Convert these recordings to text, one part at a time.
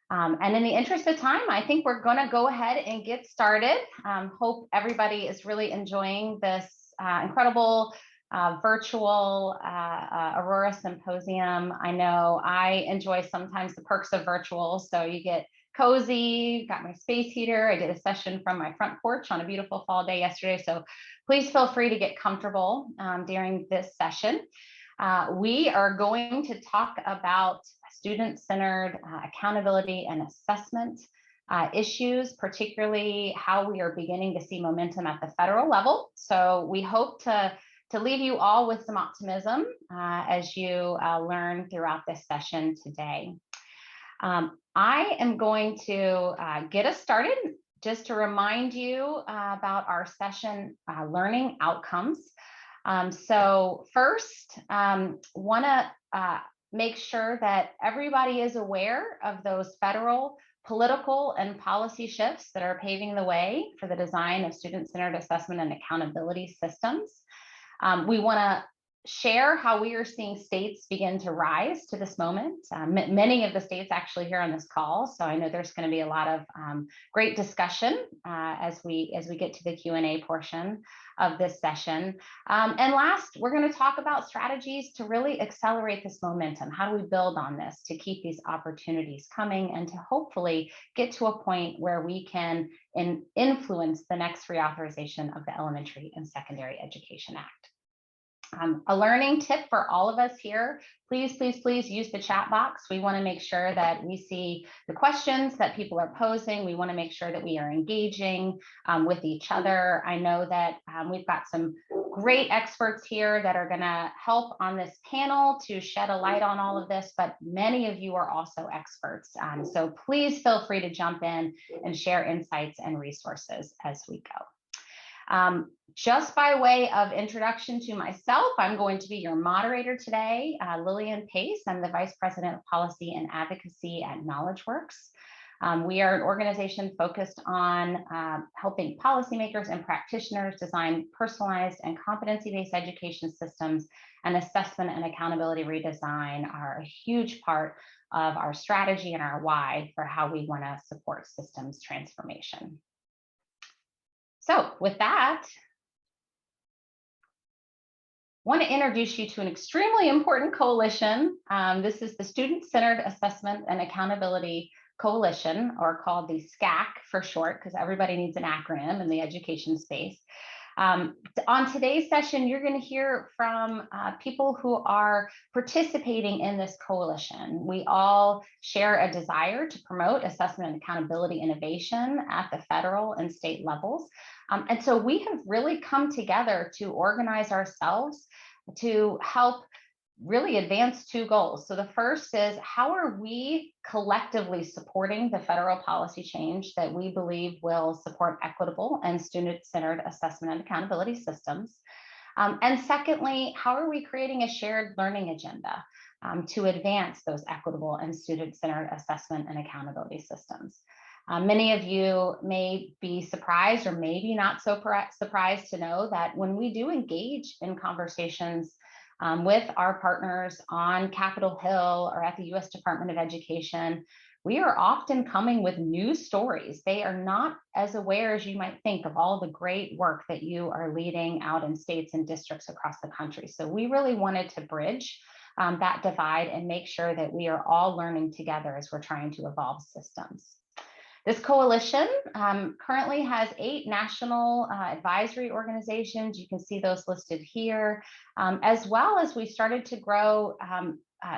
And in the interest of time, I think we're going to go ahead and get started. Hope everybody is really enjoying this incredible virtual Aurora Symposium. I know I enjoy sometimes the perks of virtual, so you get cozy, got my space heater. I did a session from my front porch on a beautiful fall day yesterday, so please feel free to get comfortable during this session. We are going to talk about student-centered accountability and assessment issues, particularly how we are beginning to see momentum at the federal level. So we hope to leave you all with some optimism as you learn throughout this session today. I am going to get us started just to remind you about our session learning outcomes. So first, want to make sure that everybody is aware of those federal political and policy shifts that are paving the way for the design of student-centered assessment and accountability systems. We want to share how we are seeing states begin to rise to this moment. Many of the states actually here on this call, so I know there's going to be a lot of great discussion as we get to the Q&A portion of this session. And last, we're going to talk about strategies to really accelerate this momentum. How do we build on this to keep these opportunities coming and to hopefully get to a point where we can influence the next reauthorization of the Elementary and Secondary Education Act. A learning tip for all of us here, please use the chat box. We want to make sure that we see the questions that people are posing. We want to make sure that we are engaging with each other. I know that we've got some great experts here that are going to help on this panel to shed a light on all of this, but many of you are also experts. So please feel free to jump in and share insights and resources as we go. Just by way of introduction to myself, I'm going to be your moderator today, Lillian Pace. I'm the Vice President of Policy and Advocacy at KnowledgeWorks. We are an organization focused on helping policymakers and practitioners design personalized and competency-based education systems, and assessment and accountability redesign are a huge part of our strategy and our why for how we want to support systems transformation. So with that, I want to introduce you to an extremely important coalition. This is the Student-Centered Assessment and Accountability Coalition, or called the SCAC for short, because everybody needs an acronym in the education space. On today's session, you're going to hear from people who are participating in this coalition. We all share a desire to promote assessment and accountability innovation at the federal and state levels. And so we have really come together to organize ourselves to help really advance two goals. So the first is, how are we collectively supporting the federal policy change that we believe will support equitable and student-centered assessment and accountability systems? And secondly, how are we creating a shared learning agenda to advance those equitable and student-centered assessment and accountability systems? Many of you may be surprised, or maybe not so surprised to know that when we do engage in conversations with our partners on Capitol Hill or at the U.S. Department of Education, we are often coming with new stories. They are not as aware as you might think of all the great work that you are leading out in states and districts across the country. So we really wanted to bridge that divide and make sure that we are all learning together as we're trying to evolve systems. This coalition currently has 8 national advisory organizations. You can see those listed here, as well as we started to grow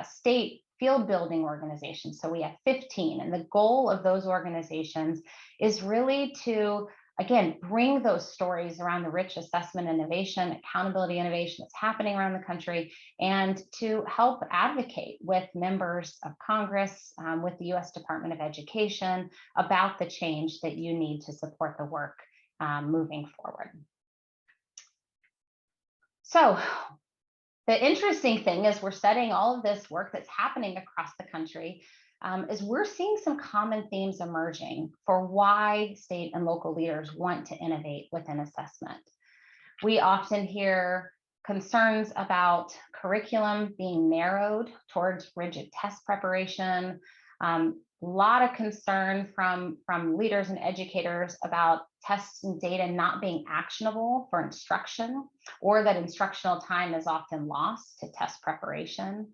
state field building organizations. So we have 15, and the goal of those organizations is really to, again, bring those stories around the rich assessment innovation, accountability innovation that's happening around the country, and to help advocate with members of Congress, with the U.S. Department of Education about the change that you need to support the work moving forward. So the interesting thing is we're studying all of this work that's happening across the country, is we're seeing some common themes emerging for why state and local leaders want to innovate within assessment. We often hear concerns about curriculum being narrowed towards rigid test preparation, A lot of concern from leaders and educators about tests and data not being actionable for instruction, or that instructional time is often lost to test preparation.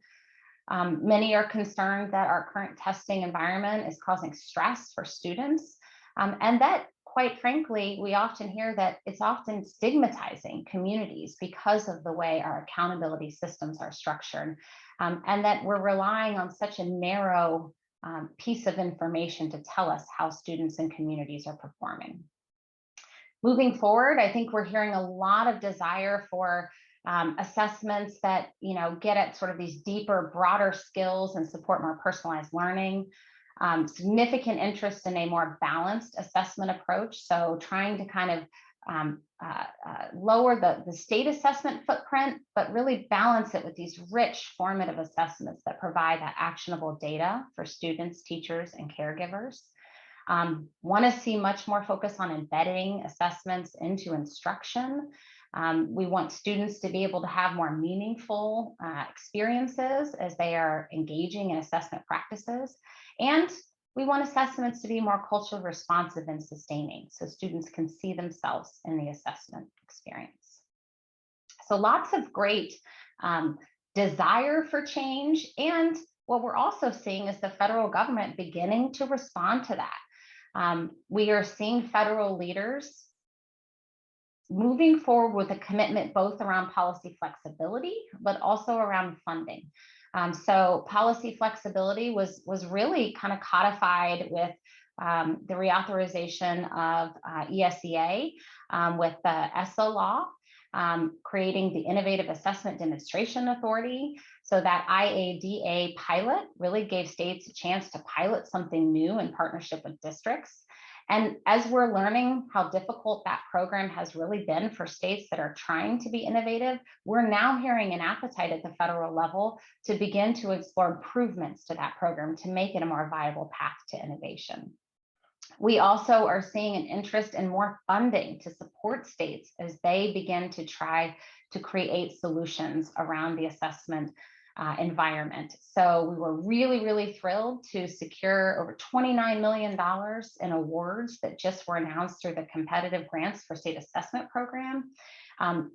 Many are concerned that our current testing environment is causing stress for students, and that, quite frankly, we often hear that it's often stigmatizing communities because of the way our accountability systems are structured, and that we're relying on such a narrow piece of information to tell us how students and communities are performing. Moving forward, I think we're hearing a lot of desire for assessments that get at sort of these deeper, broader skills and support more personalized learning. Significant interest in a more balanced assessment approach. So trying to kind of lower the state assessment footprint, but really balance it with these rich formative assessments that provide that actionable data for students, teachers, and caregivers. Want to see much more focus on embedding assessments into instruction. We want students to be able to have more meaningful experiences as they are engaging in assessment practices. And we want assessments to be more culturally responsive and sustaining, so students can see themselves in the assessment experience. So lots of great desire for change. And what we're also seeing is the federal government beginning to respond to that. We are seeing federal leaders moving forward with a commitment both around policy flexibility, but also around funding. So policy flexibility was really kind of codified with the reauthorization of ESEA with the ESEA law, creating the Innovative Assessment Demonstration Authority. So that IADA pilot really gave states a chance to pilot something new in partnership with districts. And as we're learning how difficult that program has really been for states that are trying to be innovative, we're now hearing an appetite at the federal level to begin to explore improvements to that program to make it a more viable path to innovation. We also are seeing an interest in more funding to support states as they begin to try to create solutions around the assessment environment. So we were really, really thrilled to secure over $29 million in awards that just were announced through the competitive grants for state assessment program.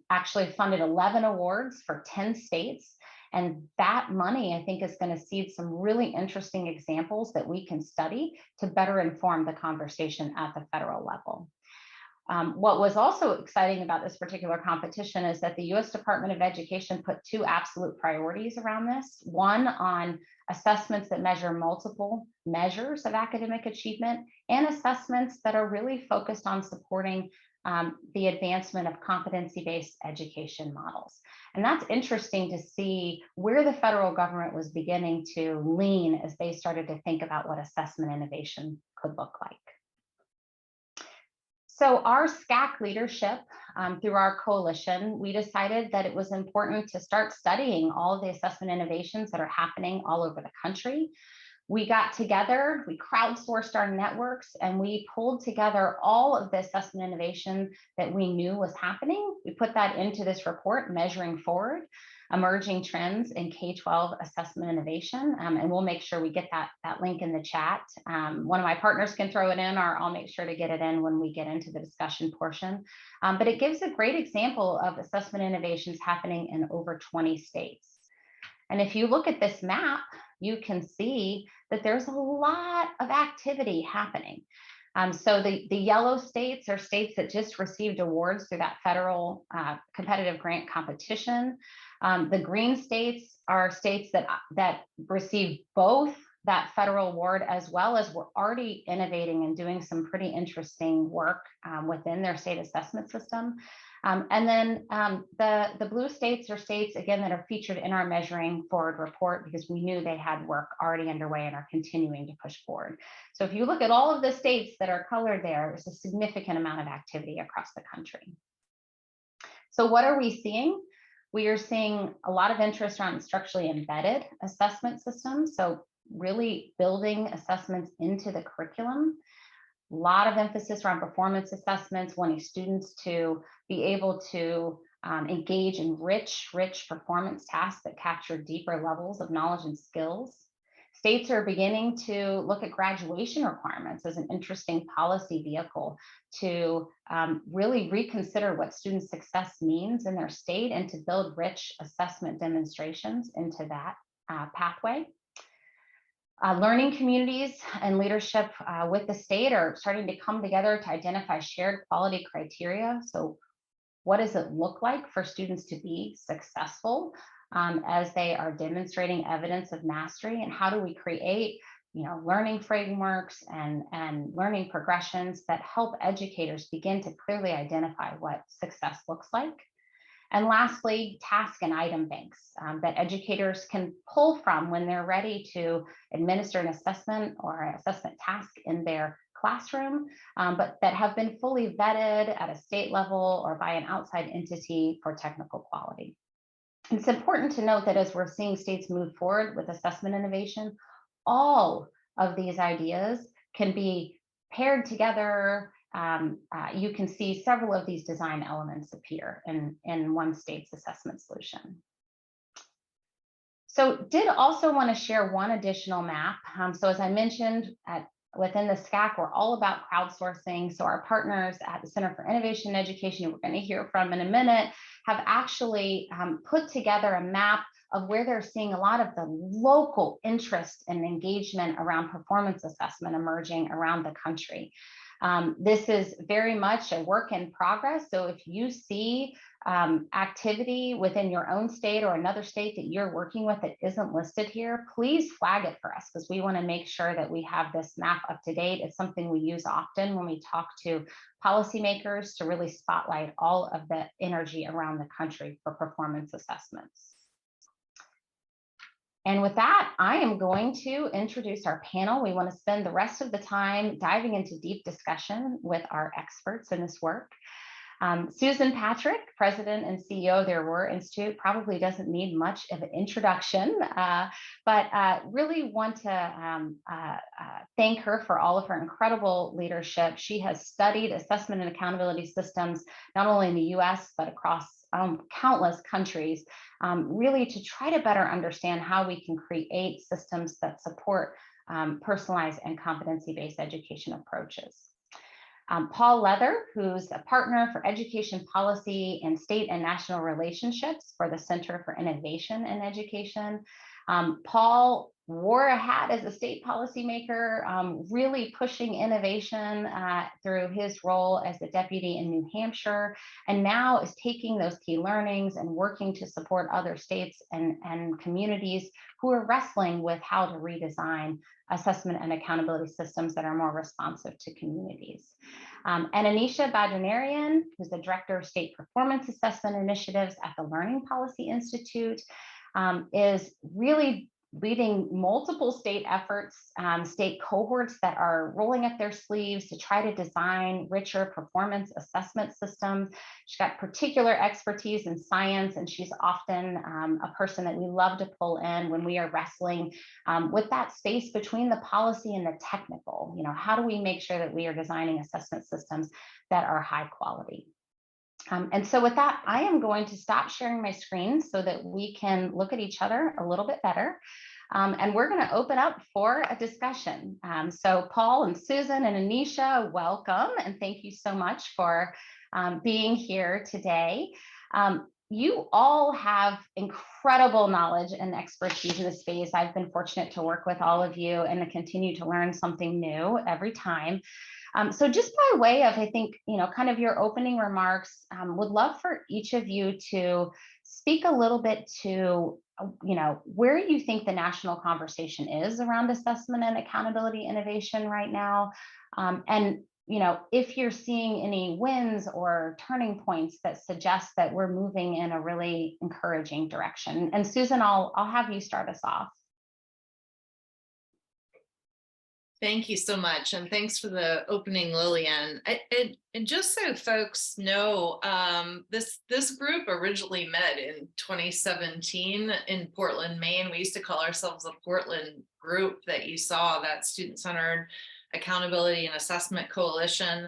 Actually funded 11 awards for 10 states. And that money, I think, is going to seed some really interesting examples that we can study to better inform the conversation at the federal level. What was also exciting about this particular competition is that the U.S. Department of Education put two absolute priorities around this. One on assessments that measure multiple measures of academic achievement, and assessments that are really focused on supporting the advancement of competency-based education models. And that's interesting to see where the federal government was beginning to lean as they started to think about what assessment innovation could look like. So our SCAC leadership, through our coalition, we decided that it was important to start studying all of the assessment innovations that are happening all over the country. We got together, we crowdsourced our networks, and we pulled together all of the assessment innovation that we knew was happening. We put that into this report, Measuring Forward, Emerging Trends in K-12 Assessment Innovation, and we'll make sure we get that link in the chat. One of my partners can throw it in, or I'll make sure to get it in when we get into the discussion portion. But it gives a great example of assessment innovations happening in over 20 states. And if you look at this map, you can see that there's a lot of activity happening. So the yellow states are states that just received awards through that federal competitive grant competition. The green states are states that received both that federal award, as well as were already innovating and doing some pretty interesting work within their state assessment system. And then the blue states are states, again, that are featured in our Measuring Forward report, because we knew they had work already underway and are continuing to push forward. So if you look at all of the states that are colored there, there's a significant amount of activity across the country. So what are we seeing? We are seeing a lot of interest around structurally embedded assessment systems. So really building assessments into the curriculum. A lot of emphasis around performance assessments, wanting students to be able to engage in rich performance tasks that capture deeper levels of knowledge and skills. States are beginning to look at graduation requirements as an interesting policy vehicle to really reconsider what student success means in their state and to build rich assessment demonstrations into that pathway. Learning communities and leadership with the state are starting to come together to identify shared quality criteria. So what does it look like for students to be successful as they are demonstrating evidence of mastery, and how do we create learning frameworks and learning progressions that help educators begin to clearly identify what success looks like. And lastly, task and item banks that educators can pull from when they're ready to administer an assessment or an assessment task in their classroom, but that have been fully vetted at a state level or by an outside entity for technical quality. It's important to note that as we're seeing states move forward with assessment innovation, all of these ideas can be paired together. You can see several of these design elements appear in one state's assessment solution. So did also want to share one additional map. So as I mentioned, within the SCAC, we're all about crowdsourcing. So our partners at the Center for Innovation and Education, who we're going to hear from in a minute, have actually put together a map of where they're seeing a lot of the local interest and engagement around performance assessment emerging around the country. This is very much a work in progress. So if you see activity within your own state or another state that you're working with that isn't listed here, please flag it for us, because we want to make sure that we have this map up to date. It's something we use often when we talk to policymakers to really spotlight all of the energy around the country for performance assessments. And with that, I am going to introduce our panel. We want to spend the rest of the time diving into deep discussion with our experts in this work. Susan Patrick, President and CEO of the Aurora Institute, probably doesn't need much of an introduction, but really want to thank her for all of her incredible leadership. She has studied assessment and accountability systems, not only in the US, but across countless countries, really to try to better understand how we can create systems that support personalized and competency-based education approaches. Paul Leather, who's a partner for education policy and state and national relationships for the Center for Innovation in Education. Paul wore a hat as a state policymaker, really pushing innovation through his role as the deputy in New Hampshire, and now is taking those key learnings and working to support other states and communities who are wrestling with how to redesign assessment and accountability systems that are more responsive to communities. And Aneesha Badrinarayan, who's the Director of State Performance Assessment Initiatives at the Learning Policy Institute, is really leading multiple state efforts, state cohorts that are rolling up their sleeves to try to design richer performance assessment systems. She's got particular expertise in science, and she's often a person that we love to pull in when we are wrestling with that space between the policy and the technical. How do we make sure that we are designing assessment systems that are high quality? And so with that, I am going to stop sharing my screen so that we can look at each other a little bit better. And we're going to open up for a discussion. So Paul and Susan and Aneesha, welcome. And thank you so much for being here today. You all have incredible knowledge and expertise in this space. I've been fortunate to work with all of you and to continue to learn something new every time. So just by way of, I think, kind of your opening remarks, would love for each of you to speak a little bit to, where you think the national conversation is around assessment and accountability innovation right now. And, if you're seeing any wins or turning points that suggest that we're moving in a really encouraging direction. And Susan, I'll have you start us off. Thank you so much. And thanks for the opening, Lillian. And just so folks know, this group originally met in 2017 in Portland, Maine. We used to call ourselves the Portland group that you saw, that Student-Centered Accountability and Assessment Coalition.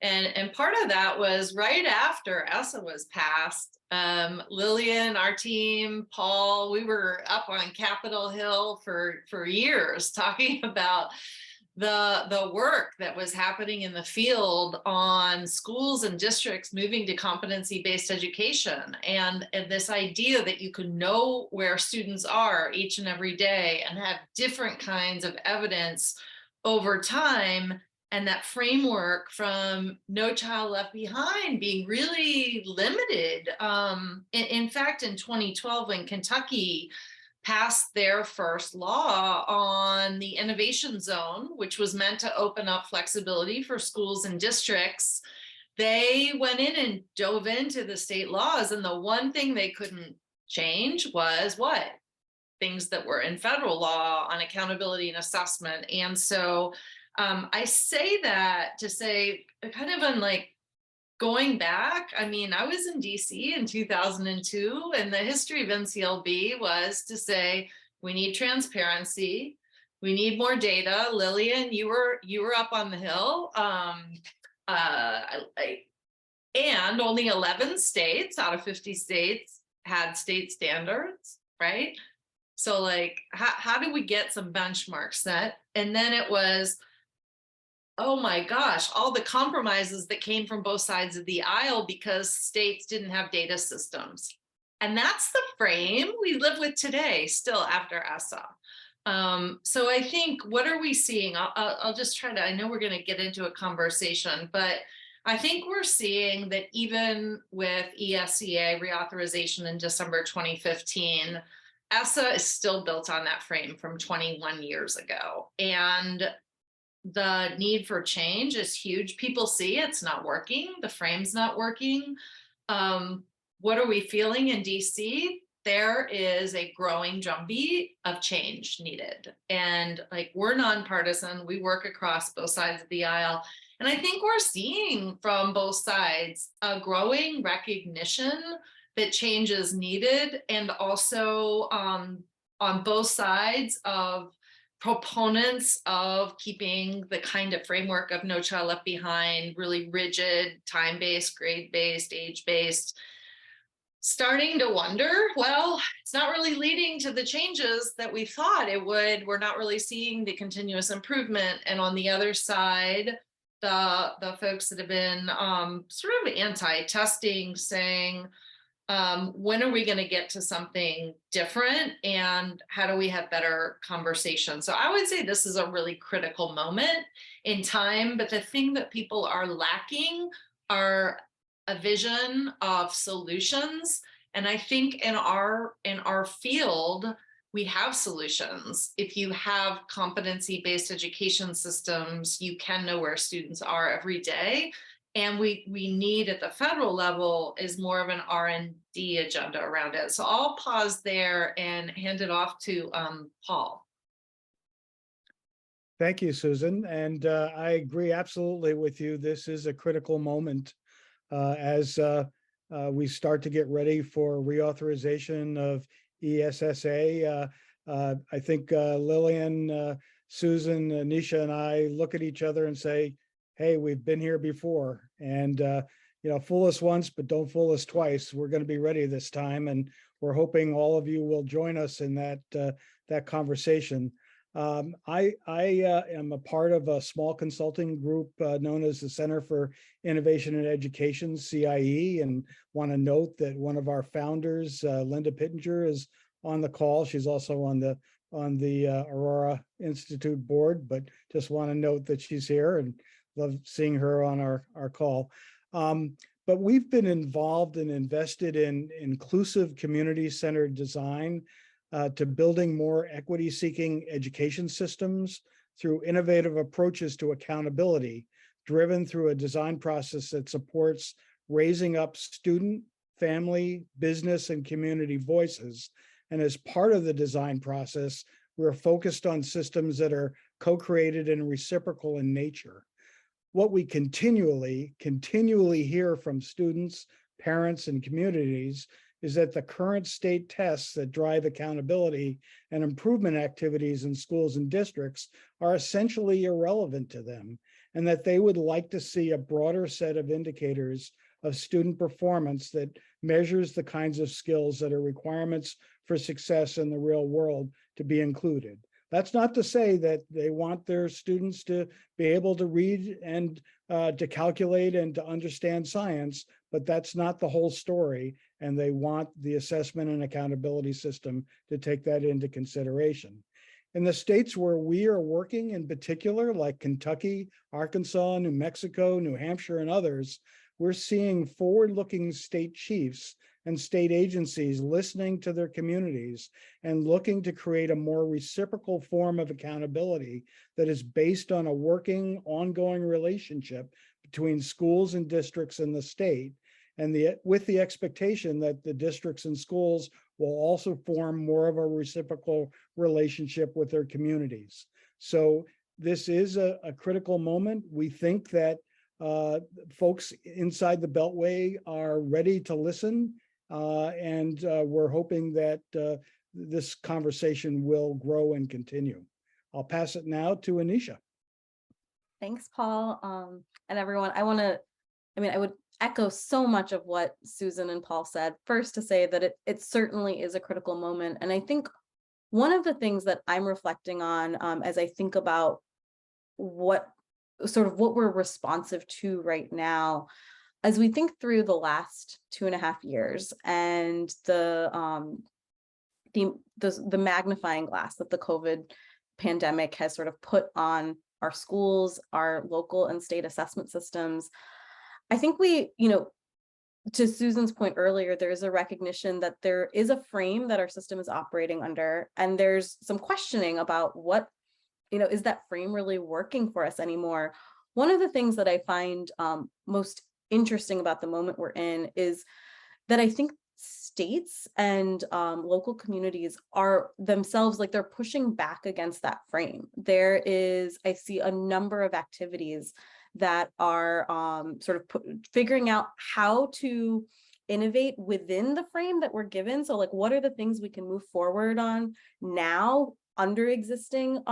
And part of that was right after ESEA was passed. Lillian, our team, Paul, we were up on Capitol Hill for years talking about the work that was happening in the field on schools and districts moving to competency-based education, and this idea that you can know where students are each and every day and have different kinds of evidence over time, and that framework from No Child Left Behind being really limited. In fact, in 2012, when Kentucky passed their first law on the innovation zone, which was meant to open up flexibility for schools and districts, they went in and dove into the state laws. And the one thing they couldn't change was what? Things that were in federal law on accountability and assessment. And so I say that to say, kind of on like, going back, I mean, I was in DC in 2002, and the history of NCLB was to say, we need transparency, we need more data. Lillian, you were up on the Hill, and only 11 states out of 50 states had state standards, right? So like, how do we get some benchmarks set? And then it was, oh my gosh, all the compromises that came from both sides of the aisle because states didn't have data systems. And that's the frame we live with today, still after ESEA. So I think, what are we seeing? I'll just try to, I know we're going to get into a conversation, but I think we're seeing that even with ESEA reauthorization in December 2015, ESEA is still built on that frame from 21 years ago. And the need for change is huge. People see it's not working. The frame's not working. What are we feeling in DC? There is a growing drumbeat of change needed. And like, we're nonpartisan. We work across both sides of the aisle. And I think we're seeing from both sides a growing recognition that change is needed. And also on both sides of proponents of keeping the kind of framework of No Child Left Behind, really rigid, time-based, grade-based, age-based, starting to wonder, well, it's not really leading to the changes that we thought it would. We're not really seeing the continuous improvement. And on the other side, the folks that have been sort of anti-testing, saying, when are we going to get to something different, and how do we have better conversations? So I would say this is a really critical moment in time, but the thing that people are lacking are a vision of solutions. And I think in our field, we have solutions. If you have competency-based education systems, you can know where students are every day. And we need at the federal level is more of an R&D agenda around it. So I'll pause there and hand it off to Paul. Thank you, Susan. And I agree absolutely with you. This is a critical moment as we start to get ready for reauthorization of ESEA. I think Lillian, Susan, Aneesha, and I look at each other and say, hey, we've been here before, and fool us once, but don't fool us twice. We're going to be ready this time, and we're hoping all of you will join us in that conversation. I am a part of a small consulting group known as the Center for Innovation in Education, CIE, and want to note that one of our founders, Linda Pittenger, is on the call. She's also on the Aurora Institute board, but just want to note that she's here, and love seeing her on our call. But we've been involved and invested in inclusive community-centered design to building more equity-seeking education systems through innovative approaches to accountability, driven through a design process that supports raising up student, family, business, and community voices. And as part of the design process, we're focused on systems that are co-created and reciprocal in nature. What we continually hear from students, parents, and communities is that the current state tests that drive accountability and improvement activities in schools and districts are essentially irrelevant to them, and that they would like to see a broader set of indicators of student performance that measures the kinds of skills that are requirements for success in the real world to be included. That's not to say that they want their students to be able to read and to calculate and to understand science, but that's not the whole story. And they want the assessment and accountability system to take that into consideration. In the states where we are working in particular, like Kentucky, Arkansas, New Mexico, New Hampshire, and others, we're seeing forward-looking state chiefs and state agencies listening to their communities and looking to create a more reciprocal form of accountability that is based on a working, ongoing relationship between schools and districts in the state, and with the expectation that the districts and schools will also form more of a reciprocal relationship with their communities. So this is a critical moment. We think that folks inside the Beltway are ready to listen, and we're hoping that this conversation will grow and continue. I'll pass it now to Aneesha. Thanks, Paul, and everyone. I would echo so much of what Susan and Paul said. First, to say that it certainly is a critical moment. And I think one of the things that I'm reflecting on as I think about what we're responsive to right now, as we think through the last 2.5 years and the magnifying glass that the COVID pandemic has sort of put on our schools, our local and state assessment systems, I think to Susan's point earlier, there is a recognition that there is a frame that our system is operating under, and there's some questioning about what, is that frame really working for us anymore? One of the things that I find most interesting about the moment we're in is that I think states and local communities are themselves, like, they're pushing back against that frame. I see a number of activities that are figuring out how to innovate within the frame that we're given. So, like, what are the things we can move forward on now under existing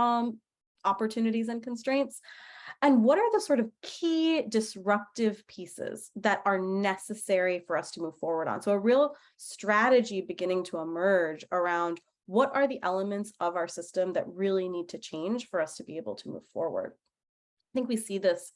opportunities and constraints? And what are the sort of key disruptive pieces that are necessary for us to move forward on? So a real strategy beginning to emerge around what are the elements of our system that really need to change for us to be able to move forward. I think we see this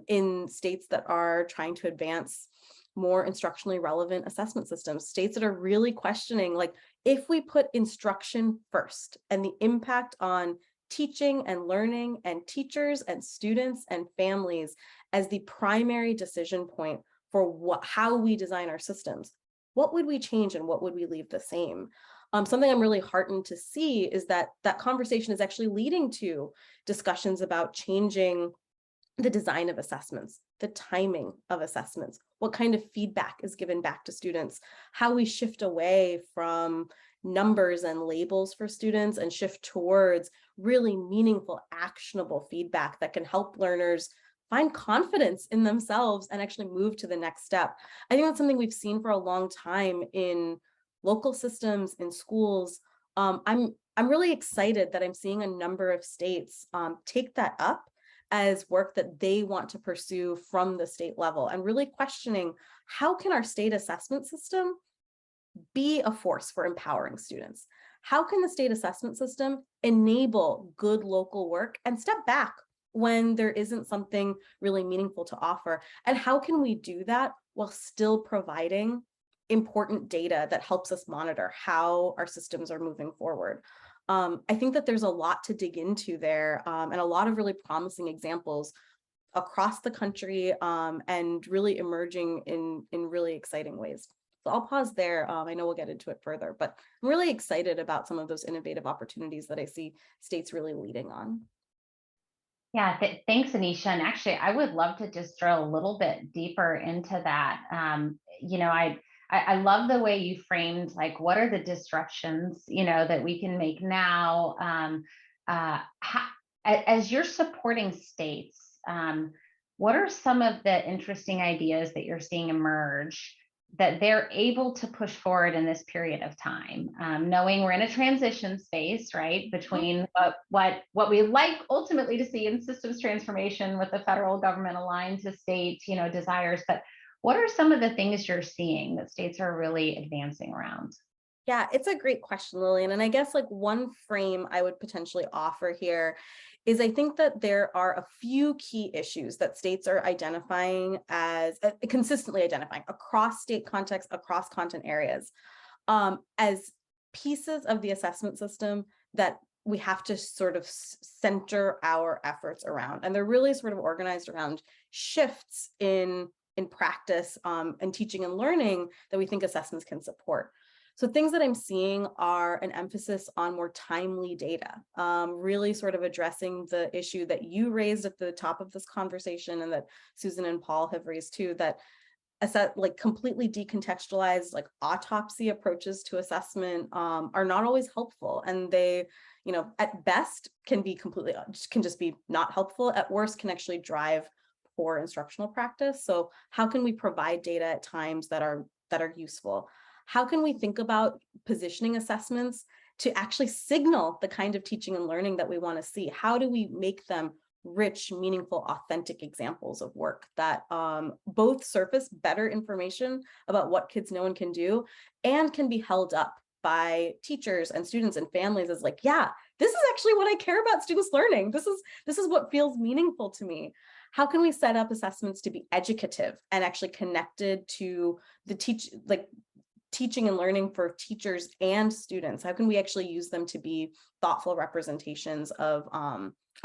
in states that are trying to advance more instructionally relevant assessment systems, states that are really questioning, like, if we put instruction first and the impact on teaching and learning and teachers and students and families as the primary decision point for how we design our systems, what would we change and what would we leave the same? Something I'm really heartened to see is that conversation is actually leading to discussions about changing the design of assessments, the timing of assessments, what kind of feedback is given back to students, how we shift away from numbers and labels for students and shift towards really meaningful, actionable feedback that can help learners find confidence in themselves and actually move to the next step. I think that's something we've seen for a long time in local systems, in schools. I'm really excited that I'm seeing a number of states take that up as work that they want to pursue from the state level, and really questioning, how can our state assessment system be a force for empowering students? How can the state assessment system enable good local work and step back when there isn't something really meaningful to offer? And how can we do that while still providing important data that helps us monitor how our systems are moving forward? I think that there's a lot to dig into there, and a lot of really promising examples across the country, and really emerging in really exciting ways. So I'll pause there. I know we'll get into it further, but I'm really excited about some of those innovative opportunities that I see states really leading on. Yeah, thanks, Aneesha. And actually, I would love to just drill a little bit deeper into that. I love the way you framed, like, what are the disruptions, that we can make now? As you're supporting states, what are some of the interesting ideas that you're seeing emerge that they're able to push forward in this period of time, knowing we're in a transition space, right, between what we like ultimately to see in systems transformation with the federal government aligned to state, desires. But what are some of the things you're seeing that states are really advancing around? Yeah, it's a great question, Lillian. And I guess like one frame I would potentially offer here is I think that there are a few key issues that states are identifying as consistently identifying across state contexts, across content areas, as pieces of the assessment system that we have to sort of center our efforts around. And they're really sort of organized around shifts in practice and teaching and learning that we think assessments can support. So things that I'm seeing are an emphasis on more timely data, really sort of addressing the issue that you raised at the top of this conversation and that Susan and Paul have raised too, that like completely decontextualized, like autopsy approaches to assessment are not always helpful. And they, at best can just be not helpful. At worst can actually drive poor instructional practice. So how can we provide data at times that are useful? How can we think about positioning assessments to actually signal the kind of teaching and learning that we want to see? How do we make them rich, meaningful, authentic examples of work that both surface better information about what kids know and can do, and can be held up by teachers and students and families as like, yeah, this is actually what I care about students learning. This is what feels meaningful to me. How can we set up assessments to be educative and actually connected to the teaching and learning for teachers and students? How can we actually use them to be thoughtful representations of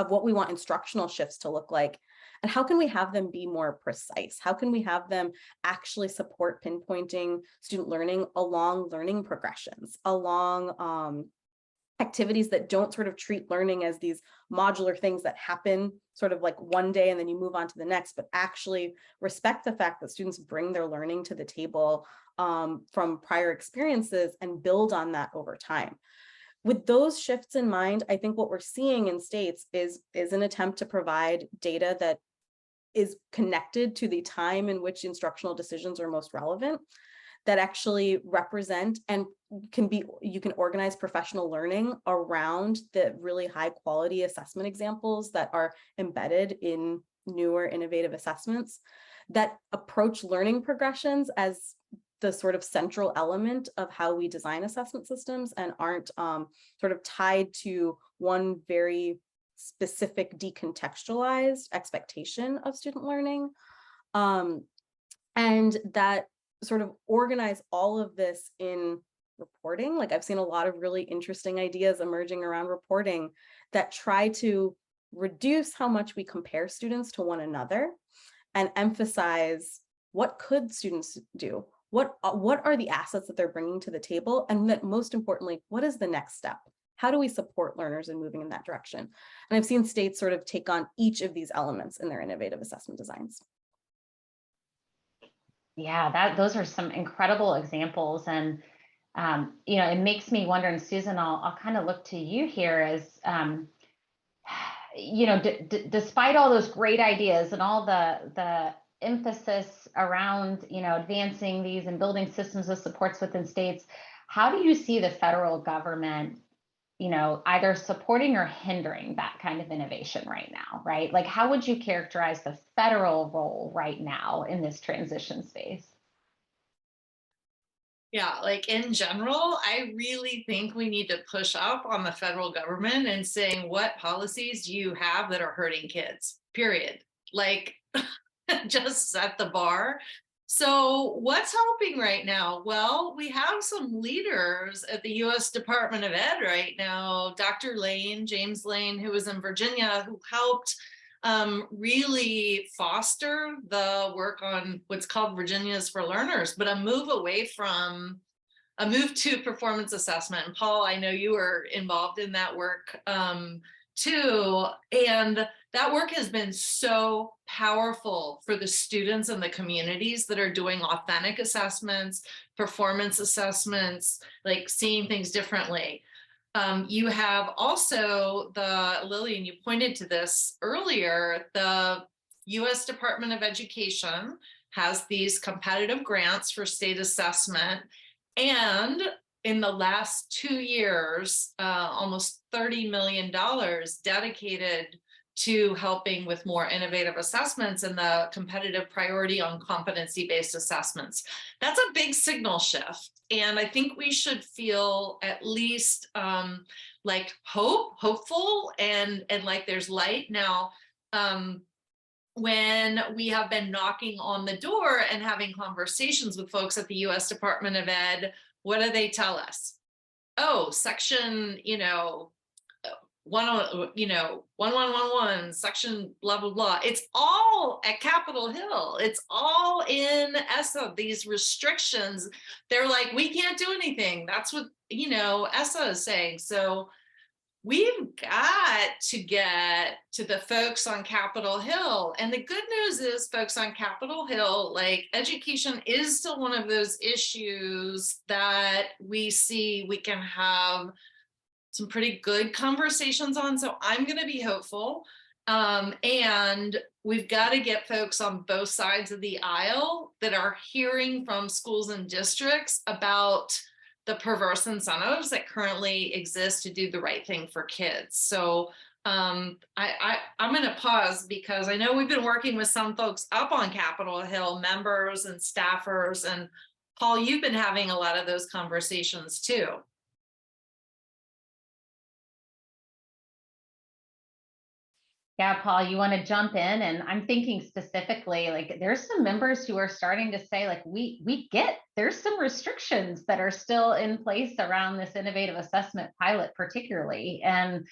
what we want instructional shifts to look like? And how can we have them be more precise? How can we have them actually support pinpointing student learning along learning progressions, along activities that don't sort of treat learning as these modular things that happen sort of like one day and then you move on to the next, but actually respect the fact that students bring their learning to the table from prior experiences and build on that over time. With those shifts in mind, I think what we're seeing in states is an attempt to provide data that is connected to the time in which instructional decisions are most relevant, that actually represent and you can organize professional learning around the really high quality assessment examples that are embedded in newer innovative assessments, that approach learning progressions as the sort of central element of how we design assessment systems and aren't sort of tied to one very specific decontextualized expectation of student learning, and that sort of organize all of this in reporting. Like I've seen a lot of really interesting ideas emerging around reporting that try to reduce how much we compare students to one another and emphasize what could students do, what are the assets that they're bringing to the table, and that most importantly, what is the next step? How do we support learners in moving in that direction? And I've seen states sort of take on each of these elements in their innovative assessment designs. Yeah, those are some incredible examples. And, it makes me wonder, and Susan, I'll kind of look to you here as, despite all those great ideas and all the emphasis around, advancing these and building systems of supports within states, how do you see the federal government, either supporting or hindering that kind of innovation right now, right? Like, how would you characterize the federal role right now in this transition space? Yeah, like in general, I really think we need to push up on the federal government and saying, what policies do you have that are hurting kids, period. Like, just set the bar. So what's helping right now? Well, we have some leaders at the U.S. Department of Ed right now, Dr. Lane, James Lane, who was in Virginia, who helped really foster the work on what's called Virginia's for Learners, but a move to performance assessment. And Paul, I know you were involved in that work too. And that work has been so powerful for the students and the communities that are doing authentic assessments, performance assessments, like seeing things differently. You have also Lillian, you pointed to this earlier, the U.S. Department of Education has these competitive grants for state assessment. And in the last 2 years, almost $30 million dedicated to helping with more innovative assessments and the competitive priority on competency-based assessments. That's a big signal shift. And I think we should feel at least like hopeful and like there's light now. When we have been knocking on the door and having conversations with folks at the U.S. Department of Ed, what do they tell us? Oh, section, 1111, section blah, blah, blah. It's all at Capitol Hill. It's all in ESEA, these restrictions. They're like, we can't do anything. That's what, ESEA is saying. So we've got to get to the folks on Capitol Hill. And the good news is, folks on Capitol Hill, like, education is still one of those issues that we see we can have some pretty good conversations on. So I'm going to be hopeful. And we've got to get folks on both sides of the aisle that are hearing from schools and districts about the perverse incentives that currently exist to do the right thing for kids. So I'm going to pause because I know we've been working with some folks up on Capitol Hill, members and staffers. And Paul, you've been having a lot of those conversations too. Yeah, Paul, you want to jump in? And I'm thinking specifically, like, there's some members who are starting to say, like, we get there's some restrictions that are still in place around this innovative assessment pilot, particularly, and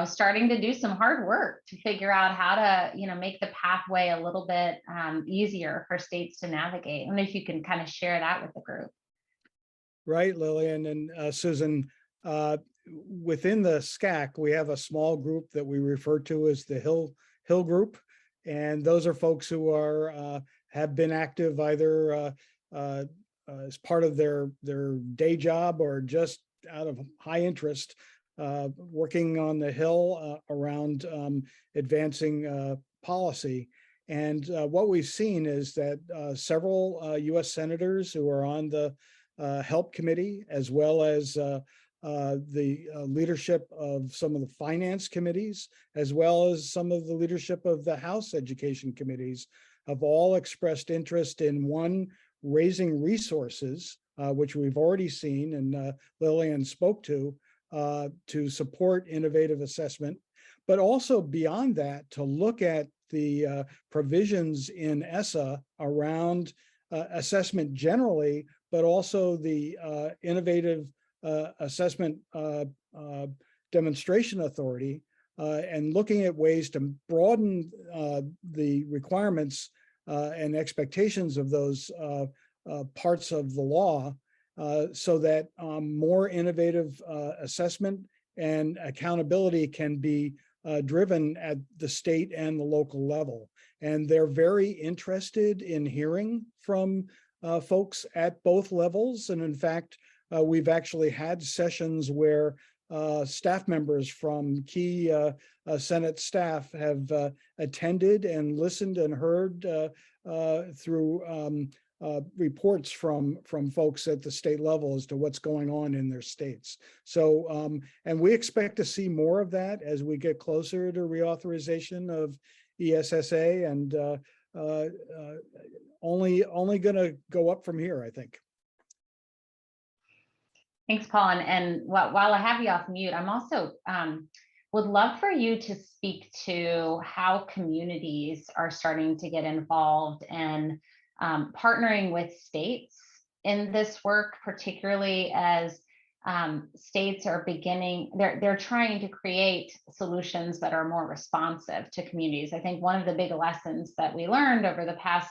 starting to do some hard work to figure out how to make the pathway a little bit easier for states to navigate. I don't know if you can kind of share that with the group. Right, Lillian and Susan. Within the SCAC, we have a small group that we refer to as the Hill Group, and those are folks who are have been active either as part of their day job or just out of high interest, working on the Hill around advancing policy. And what we've seen is that several U.S. senators who are on the HELP committee, as well as the leadership of some of the finance committees, as well as some of the leadership of the House education committees, have all expressed interest in, one, raising resources, which we've already seen and Lillian spoke to support innovative assessment, but also beyond that, to look at the provisions in ESEA around assessment generally, but also the innovative assessment demonstration authority, and looking at ways to broaden the requirements and expectations of those parts of the law, so that more innovative assessment and accountability can be driven at the state and the local level. And they're very interested in hearing from folks at both levels. And in fact, we've actually had sessions where staff members from key Senate staff have attended and listened and heard through reports from folks at the state level as to what's going on in their states. So, and we expect to see more of that as we get closer to reauthorization of ESEA, and only going to go up from here, I think. Thanks, Paul. And while I have you off mute, I'm also would love for you to speak to how communities are starting to get involved and partnering with states in this work, particularly as states are beginning, they're trying to create solutions that are more responsive to communities. I think one of the big lessons that we learned over the past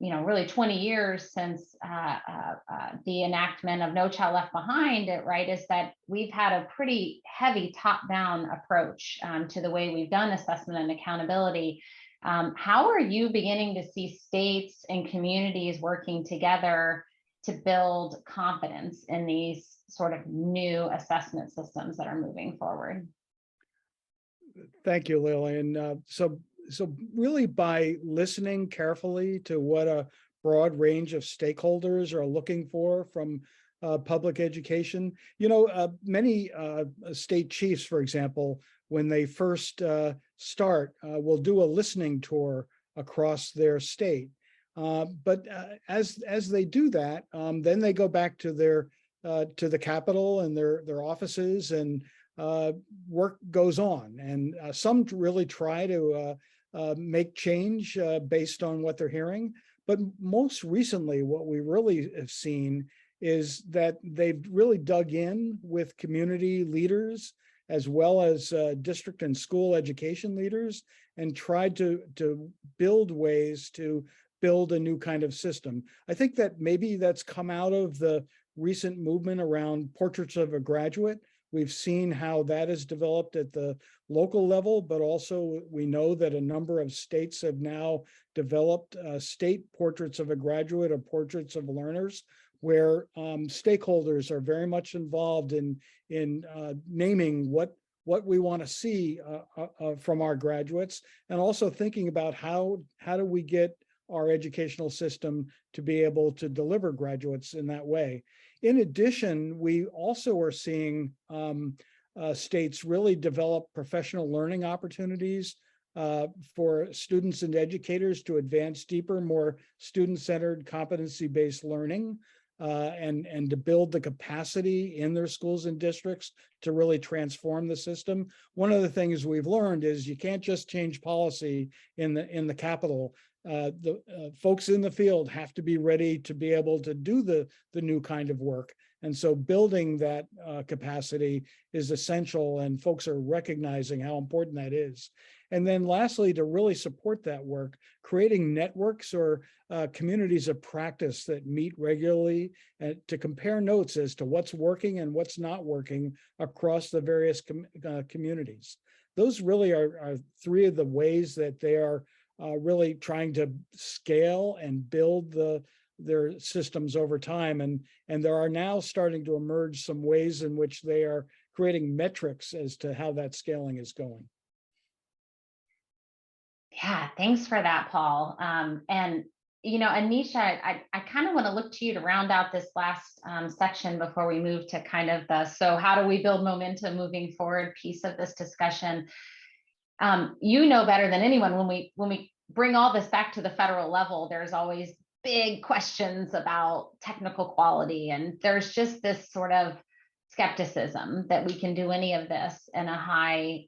really 20 years since the enactment of No Child Left Behind, right, is that we've had a pretty heavy top-down approach to the way we've done assessment and accountability. How are you beginning to see states and communities working together to build confidence in these sort of new assessment systems that are moving forward? Thank you, Lillian. So so really by listening carefully to what a broad range of stakeholders are looking for from public education, many state chiefs, for example, when they first start, will do a listening tour across their state. But as they do that, then they go back to the Capitol and their offices, and work goes on. And some really try to make change based on what they're hearing. But most recently, what we really have seen is that they've really dug in with community leaders as well as district and school education leaders, and tried to build ways to build a new kind of system. I think that maybe that's come out of the recent movement around portraits of a graduate. We've seen how that has developed at the local level, but also we know that a number of states have now developed state portraits of a graduate or portraits of learners, where stakeholders are very much involved in naming what we want to see from our graduates, and also thinking about how do we get our educational system to be able to deliver graduates in that way. In addition, we also are seeing states really develop professional learning opportunities for students and educators to advance deeper, more student-centered, competency-based learning, and to build the capacity in their schools and districts to really transform the system. One of the things we've learned is you can't just change policy in the Capitol. The folks in the field have to be ready to be able to do the new kind of work. And so building that capacity is essential, and folks are recognizing how important that is. And then lastly, to really support that work, creating networks or communities of practice that meet regularly to compare notes as to what's working and what's not working across the various communities. Those really are three of the ways that they are really trying to scale and build their systems over time. And there are now starting to emerge some ways in which they are creating metrics as to how that scaling is going. Yeah, thanks for that, Paul. And Aneesha, I kind of want to look to you to round out this last section before we move to kind of so how do we build momentum moving forward piece of this discussion. You know better than anyone, when we bring all this back to the federal level, there's always big questions about technical quality, and there's just this sort of skepticism that we can do any of this in a high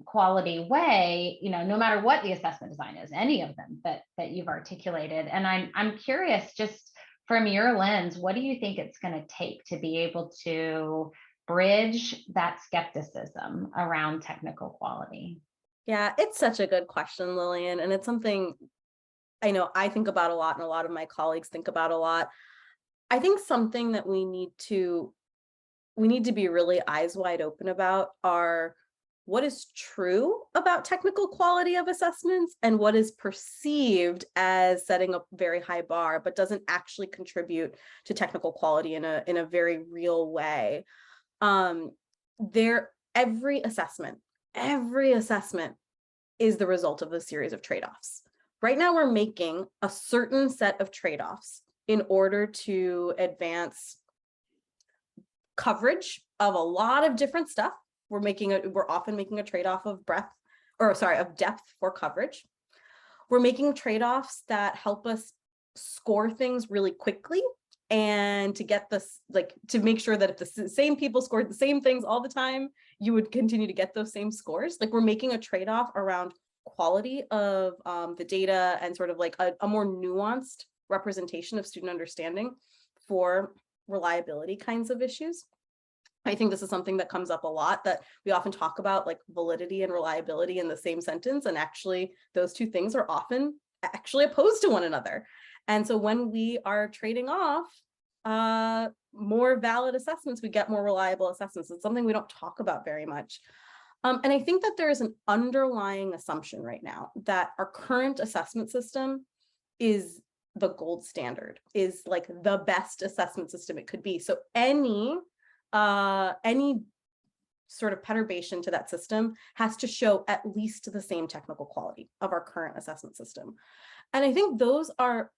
quality way, no matter what the assessment design is, any of them that you've articulated. And I'm curious, just from your lens, what do you think it's going to take to be able to bridge that skepticism around technical quality? Yeah, it's such a good question, Lillian. And it's something I know I think about a lot, and a lot of my colleagues think about a lot. I think something that we need to be really eyes wide open about are what is true about technical quality of assessments and what is perceived as setting a very high bar, but doesn't actually contribute to technical quality in a very real way. Every assessment is the result of a series of trade-offs. Right now, we're making a certain set of trade-offs in order to advance coverage of a lot of different stuff. We're often making a trade-off of depth for coverage. We're making trade-offs that help us score things really quickly, and to get this, to make sure that if the same people scored the same things all the time, you would continue to get those same scores. We're making a trade-off around quality of the data and sort of a more nuanced representation of student understanding for reliability kinds of issues. I think this is something that comes up a lot, that we often talk about validity and reliability in the same sentence, and actually those two things are often actually opposed to one another. And so when we are trading off more valid assessments, we get more reliable assessments. It's something we don't talk about very much. And I think that there is an underlying assumption right now that our current assessment system is the gold standard, is the best assessment system it could be. So any sort of perturbation to that system has to show at least the same technical quality of our current assessment system. And I think those are,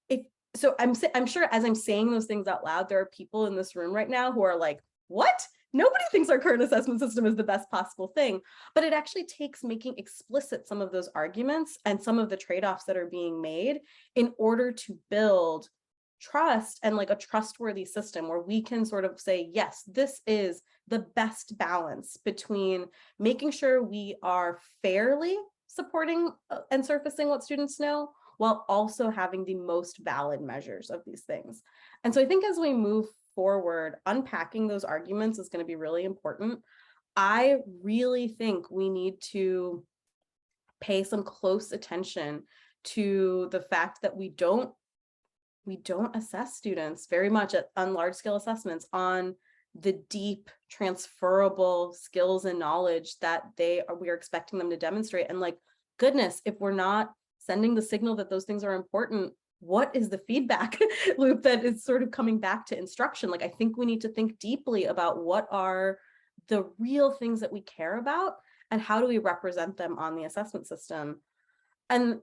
so I'm sure as I'm saying those things out loud, there are people in this room right now who are like, what? Nobody thinks our current assessment system is the best possible thing. But it actually takes making explicit some of those arguments and some of the trade-offs that are being made in order to build trust and like a trustworthy system where we can sort of say, yes, this is the best balance between making sure we are fairly supporting and surfacing what students know, while also having the most valid measures of these things. And so I think as we move forward, unpacking those arguments is going to be really important. I really think we need to pay some close attention to the fact that we don't assess students very much on large scale assessments on the deep transferable skills and knowledge that we are expecting them to demonstrate. And like, goodness, if we're not sending the signal that those things are important, what is the feedback loop that is sort of coming back to instruction? Like, I think we need to think deeply about what are the real things that we care about and how do we represent them on the assessment system. And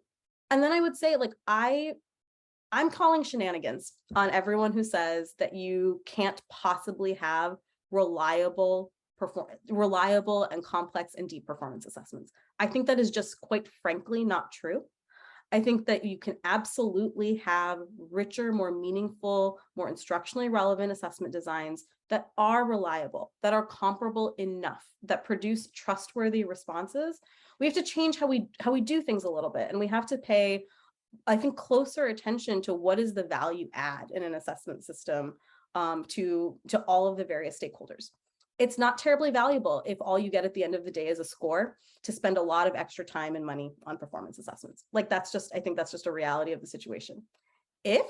then I would say, like, I'm calling shenanigans on everyone who says that you can't possibly have reliable and complex and deep performance assessments. I think that is just quite frankly not true. I think that you can absolutely have richer, more meaningful, more instructionally relevant assessment designs that are reliable, that are comparable enough, that produce trustworthy responses. We have to change how we do things a little bit, and we have to pay, I think, closer attention to what is the value add in an assessment system to all of the various stakeholders. It's not terribly valuable if all you get at the end of the day is a score to spend a lot of extra time and money on performance assessments. Like, I think that's just a reality of the situation. If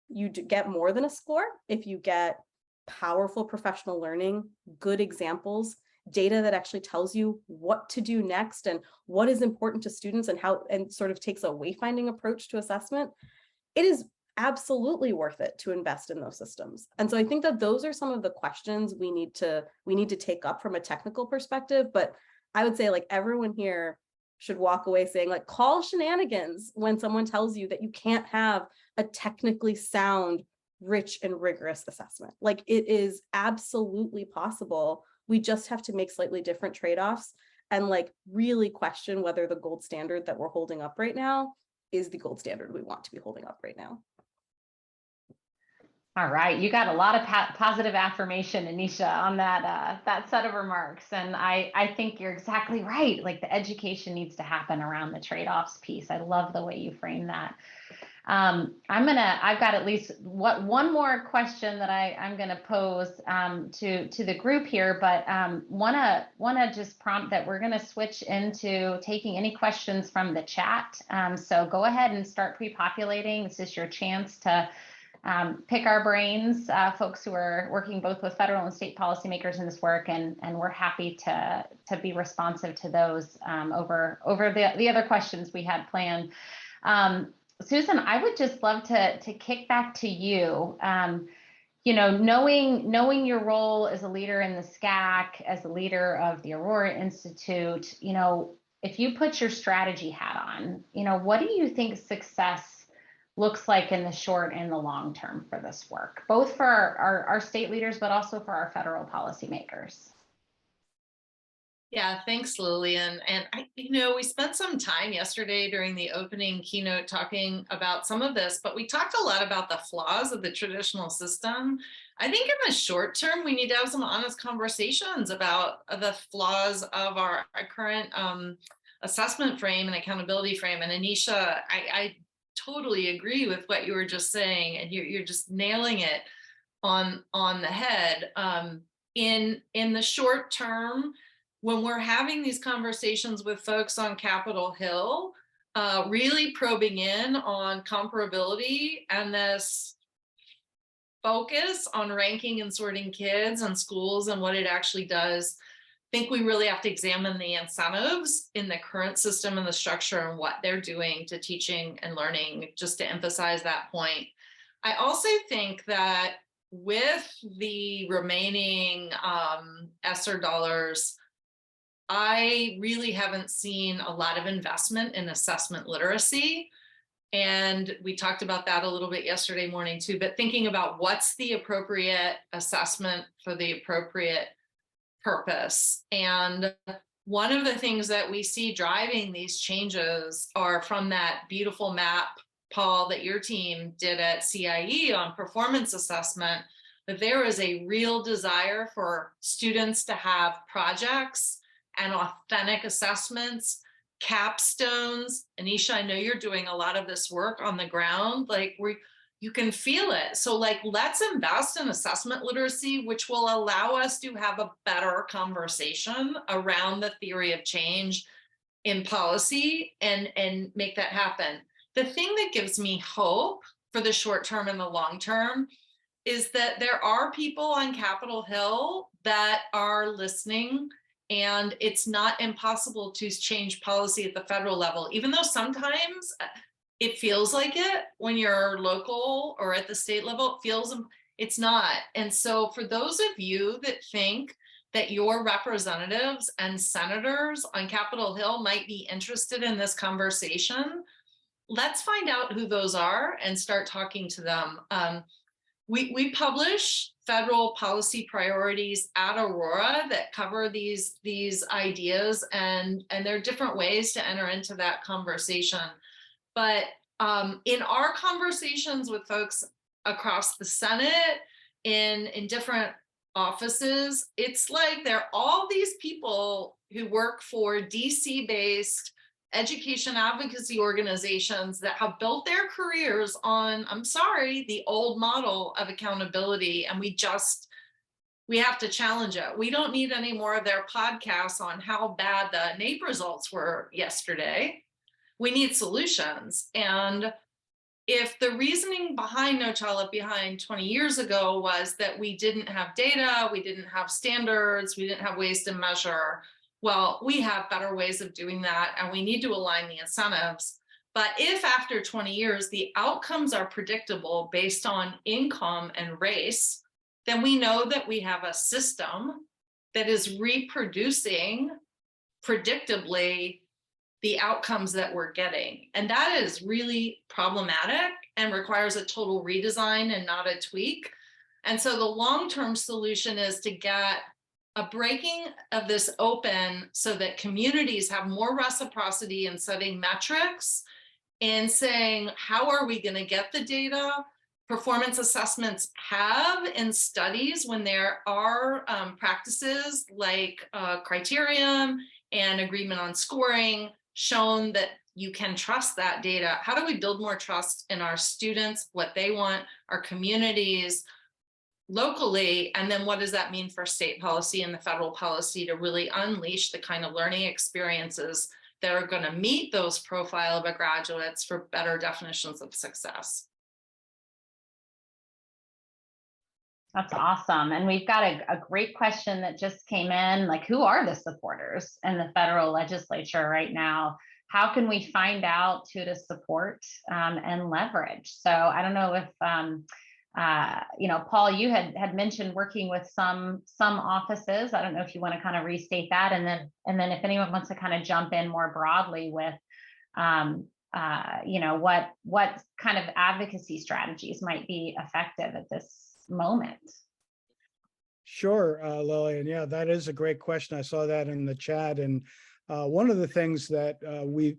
you get more than a score, if you get powerful professional learning, good examples, data that actually tells you what to do next and what is important to students and sort of takes a wayfinding approach to assessment, it is absolutely worth it to invest in those systems. And so I think that those are some of the questions we need to take up from a technical perspective. But I would say, like, everyone here should walk away saying, like, call shenanigans when someone tells you that you can't have a technically sound, rich and rigorous assessment. Like, it is absolutely possible. We just have to make slightly different trade-offs and like really question whether the gold standard that we're holding up right now is the gold standard we want to be holding up right now. All right, you got a lot of positive affirmation, Aneesha, on that set of remarks, and I think you're exactly right. Like, the education needs to happen around the trade-offs piece. I love the way you frame that. I've got at least one more question that I'm gonna pose to the group here, but wanna just prompt that we're gonna switch into taking any questions from the chat. So go ahead and start pre-populating. This is your chance to pick our brains, folks who are working both with federal and state policymakers in this work, and we're happy to be responsive to those over the other questions we had planned. Susan, I would just love to kick back to you. You know, knowing your role as a leader in the SCAC, as a leader of the Aurora Institute, you know, if you put your strategy hat on, you know, what do you think success looks like in the short and the long term for this work, both for our state leaders, but also for our federal policymakers? Yeah, thanks, Lillian. And we spent some time yesterday during the opening keynote talking about some of this, but we talked a lot about the flaws of the traditional system. I think in the short term, we need to have some honest conversations about the flaws of our current assessment frame and accountability frame. And Aneesha, I totally agree with what you were just saying, and you're just nailing it on the head. In the short term, when we're having these conversations with folks on Capitol Hill, really probing in on comparability and this focus on ranking and sorting kids and schools and what it actually does, I think we really have to examine the incentives in the current system and the structure and what they're doing to teaching and learning, just to emphasize that point. I also think that with the remaining ESSER dollars I really haven't seen a lot of investment in assessment literacy. And we talked about that a little bit yesterday morning too, but thinking about what's the appropriate assessment for the appropriate purpose. And one of the things that we see driving these changes are from that beautiful map, Paul, that your team did at CIE on performance assessment, that there is a real desire for students to have projects and authentic assessments, capstones. Aneesha, I know you're doing a lot of this work on the ground, like you can feel it. So like, let's invest in assessment literacy, which will allow us to have a better conversation around the theory of change in policy and make that happen. The thing that gives me hope for the short term and the long term is that there are people on Capitol Hill that are listening, and it's not impossible to change policy at the federal level, even though sometimes it feels like it when you're local or at the state level, it feels it's not. And so for those of you that think that your representatives and senators on Capitol Hill might be interested in this conversation, let's find out who those are and start talking to them. We publish federal policy priorities at Aurora that cover these ideas, and there are different ways to enter into that conversation. But in our conversations with folks across the Senate, in different offices, it's like there are all these people who work for DC-based education advocacy organizations that have built their careers on, I'm sorry, the old model of accountability. And we have to challenge it. We don't need any more of their podcasts on how bad the NAEP results were yesterday. We need solutions. And if the reasoning behind No Child Left Behind 20 years ago was that we didn't have data, we didn't have standards, we didn't have ways to measure, well, we have better ways of doing that, and we need to align the incentives. But if after 20 years, the outcomes are predictable based on income and race, then we know that we have a system that is reproducing predictably the outcomes that we're getting. And that is really problematic and requires a total redesign and not a tweak. And so the long-term solution is to get a breaking of this open so that communities have more reciprocity in setting metrics and saying, how are we going to get the data? Performance assessments have in studies when there are practices like criterion and agreement on scoring shown that you can trust that data. How do we build more trust in our students, what they want, our communities, locally, and then what does that mean for state policy and the federal policy to really unleash the kind of learning experiences that are going to meet those profile of graduates for better definitions of success? That's awesome. And we've got a great question that just came in, like, who are the supporters in the federal legislature right now? How can we find out who to support and leverage? So I don't know if Paul, you had mentioned working with some offices. I don't know if you want to kind of restate that, and then if anyone wants to kind of jump in more broadly with, what kind of advocacy strategies might be effective at this moment. Sure, Lillian. Yeah, that is a great question. I saw that in the chat, and one of the things that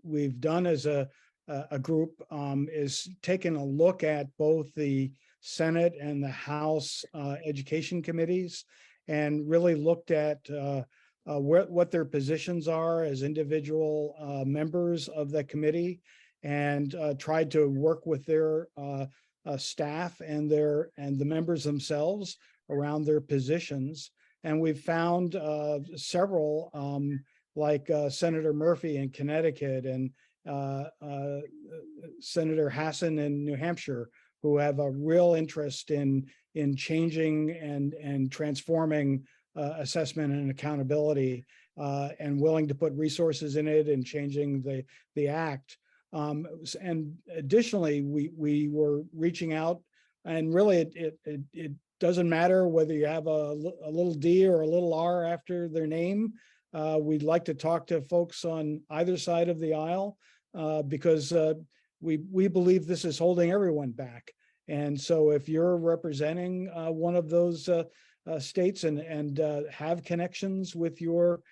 we've done as a group is taken a look at both the Senate and the House education committees, and really looked at what their positions are as individual members of the committee, and tried to work with their staff and the members themselves around their positions. And we've found several, like Senator Murphy in Connecticut and Senator Hassan in New Hampshire, who have a real interest in changing and transforming assessment and accountability, and willing to put resources in it and changing the act. And additionally, we were reaching out, and really it doesn't matter whether you have a little D or a little R after their name. We'd like to talk to folks on either side of the aisle because we believe this is holding everyone back. And so if you're representing one of those states and have connections with your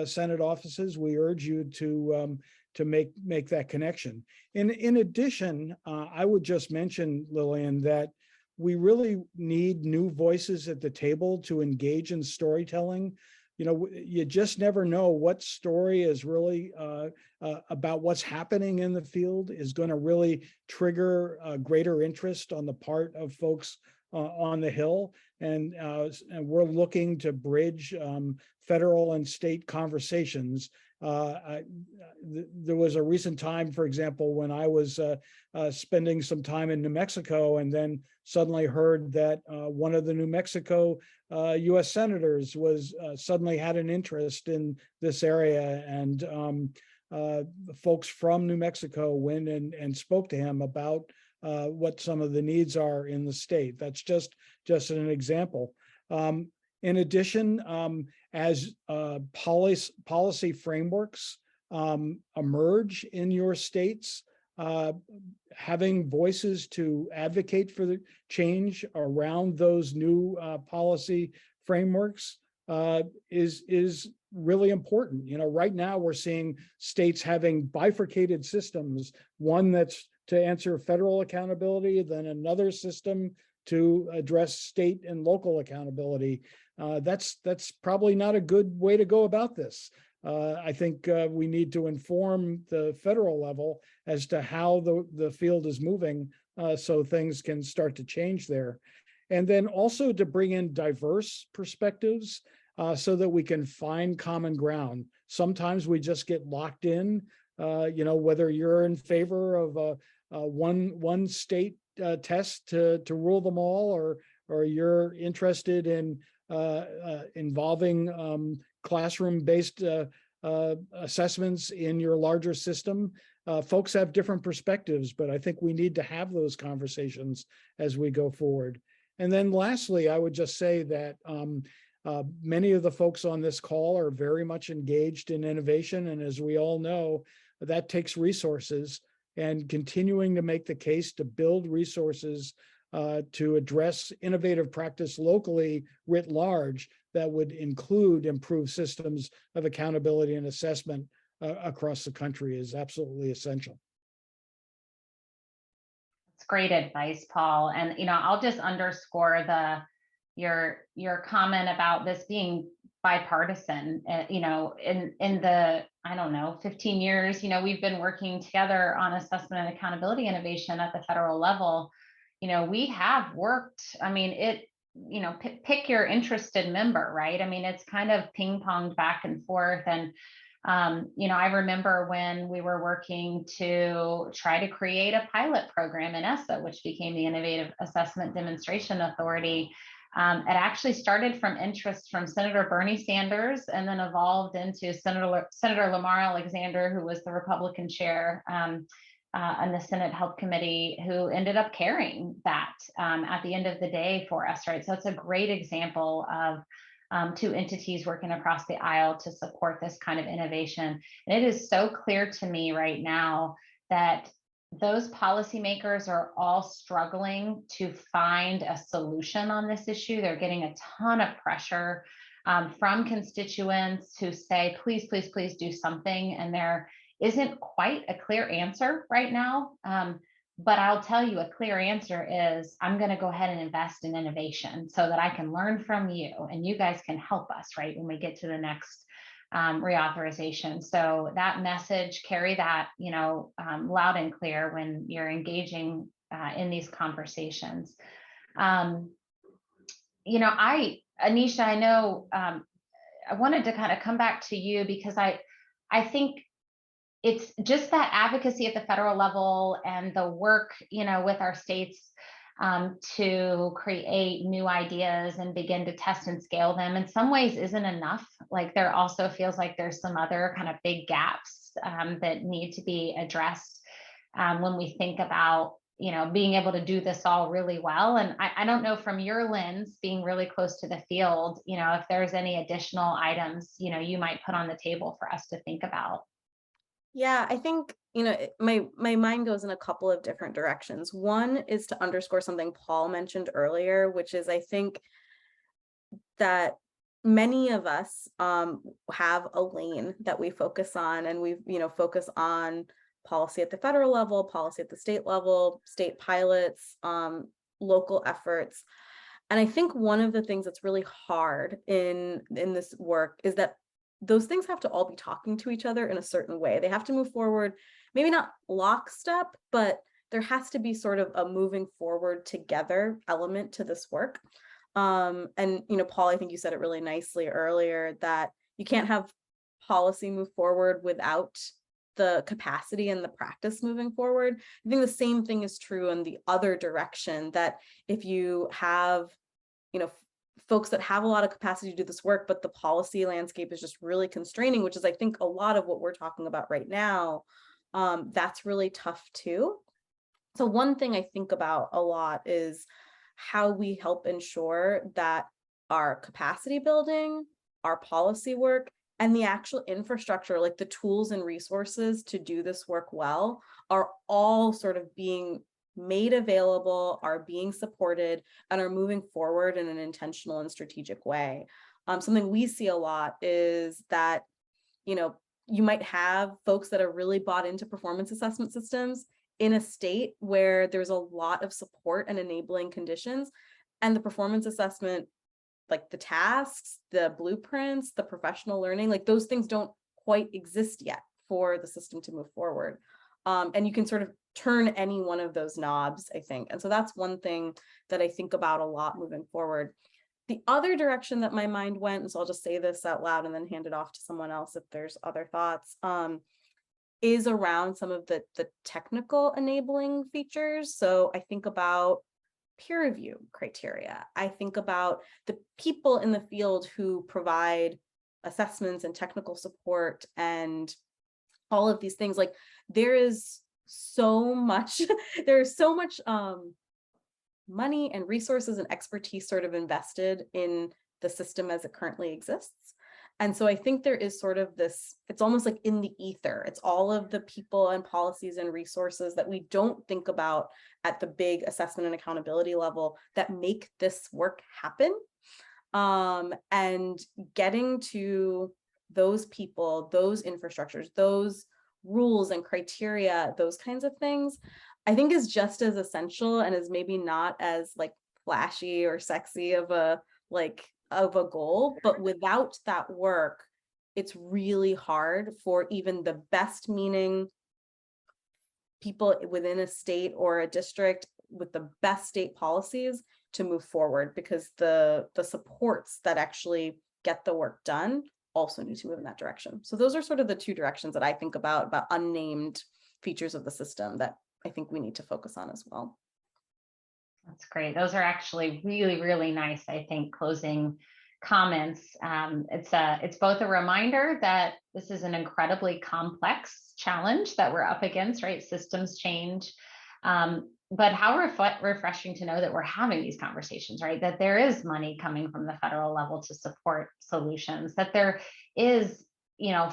Senate offices, we urge you to make that connection. In addition, I would just mention, Lillian, that we really need new voices at the table to engage in storytelling. You know, you just never know what story is really about what's happening in the field is going to really trigger greater interest on the part of folks on the Hill. And we're looking to bridge federal and state conversations. There was a recent time, for example, when I was spending some time in New Mexico and then suddenly heard that one of the New Mexico US senators was suddenly had an interest in this area, and folks from New Mexico went and spoke to him about what some of the needs are in the state. That's just an example. In addition, as policy frameworks emerge in your states, having voices to advocate for the change around those new policy frameworks is really important. You know, right now we're seeing states having bifurcated systems, one that's to answer federal accountability, then another system to address state and local accountability. That's probably not a good way to go about this. I think we need to inform the federal level as to how the field is moving so things can start to change there. And then also to bring in diverse perspectives so that we can find common ground. Sometimes we just get locked in, you know, whether you're in favor of one state test to rule them all, or you're interested in involving classroom-based assessments in your larger system. Folks have different perspectives, but I think we need to have those conversations as we go forward. And then lastly, I would just say that many of the folks on this call are very much engaged in innovation. And as we all know, that takes resources, and continuing to make the case to build resources to address innovative practice locally writ large that would include improved systems of accountability and assessment across the country is absolutely essential. That's great advice, Paul. And you know, I'll just underscore your comment about this being bipartisan. You know, in the, I don't know, 15 years, you know, we've been working together on assessment and accountability innovation at the federal level. You know, we have worked, I mean, you know, pick your interested member, right? I mean, it's kind of ping-ponged back and forth. And, you know, I remember when we were working to try to create a pilot program in ESEA, which became the Innovative Assessment Demonstration Authority. It actually started from interest from Senator Bernie Sanders and then evolved into Senator Lamar Alexander, who was the Republican chair on the Senate Health Committee, who ended up carrying that at the end of the day for us, right? So it's a great example of two entities working across the aisle to support this kind of innovation. And it is so clear to me right now that those policymakers are all struggling to find a solution on this issue. They're getting a ton of pressure from constituents who say, please, please, please do something. And there isn't quite a clear answer right now. But I'll tell you, a clear answer is I'm going to go ahead and invest in innovation so that I can learn from you and you guys can help us, right, when we get to the next reauthorization. So that message, carry that, you know, loud and clear when you're engaging in these conversations. You know, Aneesha, I know I wanted to kind of come back to you because I think it's just that advocacy at the federal level and the work, you know, with our states to create new ideas and begin to test and scale them in some ways isn't enough. Like there also feels like there's some other kind of big gaps that need to be addressed when we think about being able to do this all really well. And I don't know, from your lens, being really close to the field, if there's any additional items, you might put on the table for us to think about. Yeah, I think, my mind goes in a couple of different directions. One is to underscore something Paul mentioned earlier, which is, I think that many of us have a lane that we focus on, and we focus on policy at the federal level, policy at the state level, state pilots, local efforts. And I think one of the things that's really hard in this work is that those things have to all be talking to each other in a certain way. They have to move forward, maybe not lockstep, but there has to be sort of a moving forward together element to this work. And Paul, I think you said it really nicely earlier, that you can't have policy move forward without the capacity and the practice moving forward. I think the same thing is true in the other direction, that if you have, folks that have a lot of capacity to do this work, but the policy landscape is just really constraining, which is, I think, a lot of what we're talking about right now, that's really tough too. So one thing I think about a lot is how we help ensure that our capacity building, our policy work, and the actual infrastructure, like the tools and resources to do this work well, are all sort of being made available, are being supported, and are moving forward in an intentional and strategic way. Something we see a lot is that, you might have folks that are really bought into performance assessment systems in a state where there's a lot of support and enabling conditions, and the performance assessment, like the tasks, the blueprints, the professional learning, like those things don't quite exist yet for the system to move forward. And you can sort of turn any one of those knobs, I think. And so that's one thing that I think about a lot moving forward. The other direction that my mind went, and so I'll just say this out loud and then hand it off to someone else if there's other thoughts, is around some of the technical enabling features. So I think about peer review criteria. I think about the people in the field who provide assessments and technical support and all of these things. Like, there is so much, there's so much money and resources and expertise sort of invested in the system as it currently exists. And so I think there is sort of this, it's almost like in the ether. It's all of the people and policies and resources that we don't think about at the big assessment and accountability level that make this work happen. And getting to those people, those infrastructures, those rules and criteria, those kinds of things, I think is just as essential, and is maybe not as like flashy or sexy of a goal, but without that work, it's really hard for even the best meaning people within a state or a district with the best state policies to move forward, because the supports that actually get the work done also need to move in that direction. So those are sort of the two directions that I think about unnamed features of the system that I think we need to focus on as well. That's great. Those are actually really, really nice, I think, closing comments. It's both a reminder that this is an incredibly complex challenge that we're up against, right? Systems change. But how refreshing to know that we're having these conversations, right? That there is money coming from the federal level to support solutions, that there is,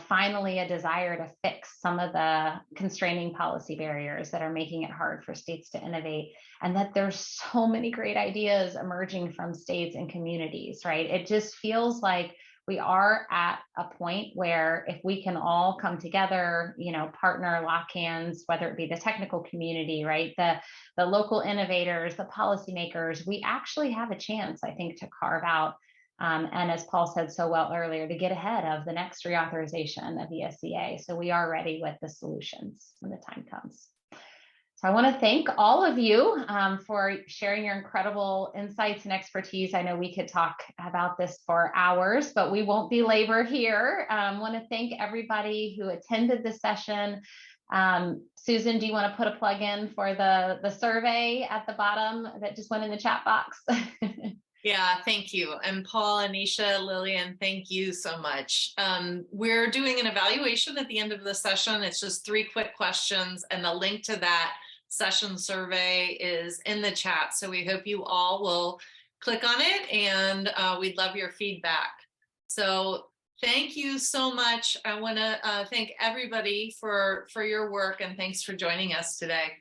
finally a desire to fix some of the constraining policy barriers that are making it hard for states to innovate, and that there's so many great ideas emerging from states and communities, right? It just feels like we are at a point where if we can all come together, partner, lock hands, whether it be the technical community, right, the local innovators, the policymakers, we actually have a chance, I think, to carve out, and as Paul said so well earlier, to get ahead of the next reauthorization of ESEA. So we are ready with the solutions when the time comes. So I want to thank all of you for sharing your incredible insights and expertise. I know we could talk about this for hours, but we won't belabor here. I want to thank everybody who attended this session. Susan, do you want to put a plug in for the survey at the bottom that just went in the chat box? Yeah, thank you. And Paul, Aneesha, Lillian, thank you so much. We're doing an evaluation at the end of the session. It's just 3 quick questions, and the link to that session survey is in the chat. So we hope you all will click on it, and we'd love your feedback. So thank you so much. I want to thank everybody for your work, and thanks for joining us today.